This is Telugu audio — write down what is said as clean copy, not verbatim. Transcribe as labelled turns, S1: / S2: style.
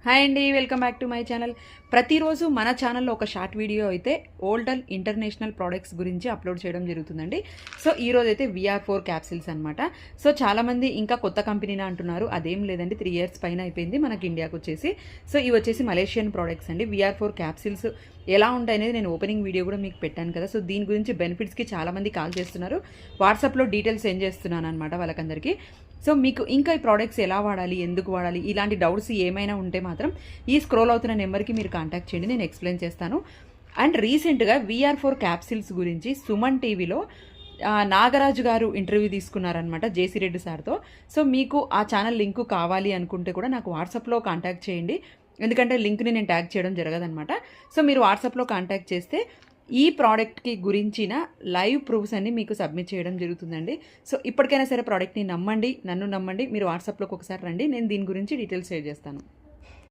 S1: హాయ్ అండి, welcome back to my channel. ప్రతిరోజు మన ఛానల్లో ఒక షార్ట్ వీడియో అయితే ఓల్డల్ ఇంటర్నేషనల్ ప్రోడక్ట్స్ గురించి అప్లోడ్ చేయడం జరుగుతుందండి. సో ఈరోజు అయితే VR4 క్యాప్సిల్స్ అనమాట. సో చాలామంది ఇంకా కొత్త కంపెనీనా అంటున్నారు. అదేం లేదండి, 3 years పైన అయిపోయింది మనకి ఇండియాకి వచ్చేసి. సో ఇవి వచ్చేసి మలేషియన్ ప్రోడక్ట్స్ అండి. VR4 క్యాప్సిల్స్ ఎలా ఉంటాయనేది నేను ఓపెనింగ్ వీడియో కూడా మీకు పెట్టాను కదా. సో దీని గురించి బెనిఫిట్స్కి చాలామంది కాల్ చేస్తున్నారు. వాట్సాప్లో డీటెయిల్స్ సెండ్ చేస్తున్నాను అనమాట వాళ్ళకందరికీ. సో మీకు ఇంకా ఈ ప్రోడక్ట్స్ ఎలా వాడాలి, ఎందుకు వాడాలి, ఇలాంటి డౌట్స్ ఏమైనా ఉంటే మాత్రం ఈ స్క్రోల్ అవుతున్న నెంబర్కి మీరు కాంటాక్ట్ చేయండి, నేను ఎక్స్ప్లెయిన్ చేస్తాను. అండ్ రీసెంట్గా VR4 క్యాప్సిల్స్ గురించి సుమన్ టీవీలో నాగరాజు గారు ఇంటర్వ్యూ తీసుకున్నారనమాట జేసీ రెడ్డి సార్తో. సో మీకు ఆ ఛానల్ లింకు కావాలి అనుకుంటే కూడా నాకు వాట్సాప్లో కాంటాక్ట్ చేయండి, ఎందుకంటే లింక్ని నేను ట్యాగ్ చేయడం జరగదనమాట. సో మీరు వాట్సాప్లో కాంటాక్ట్ చేస్తే ఈ ప్రోడక్ట్కి గురించిన లైవ్ ప్రూఫ్స్ అన్ని మీకు సబ్మిట్ చేయడం జరుగుతుందండి. సో ఇప్పటికైనా సరే ప్రోడక్ట్ని నమ్మండి, నన్ను నమ్మండి. మీరు వాట్సాప్లోకి ఒకసారి రండి, నేను దీని గురించి డీటెయిల్స్ షేర్ చేస్తాను.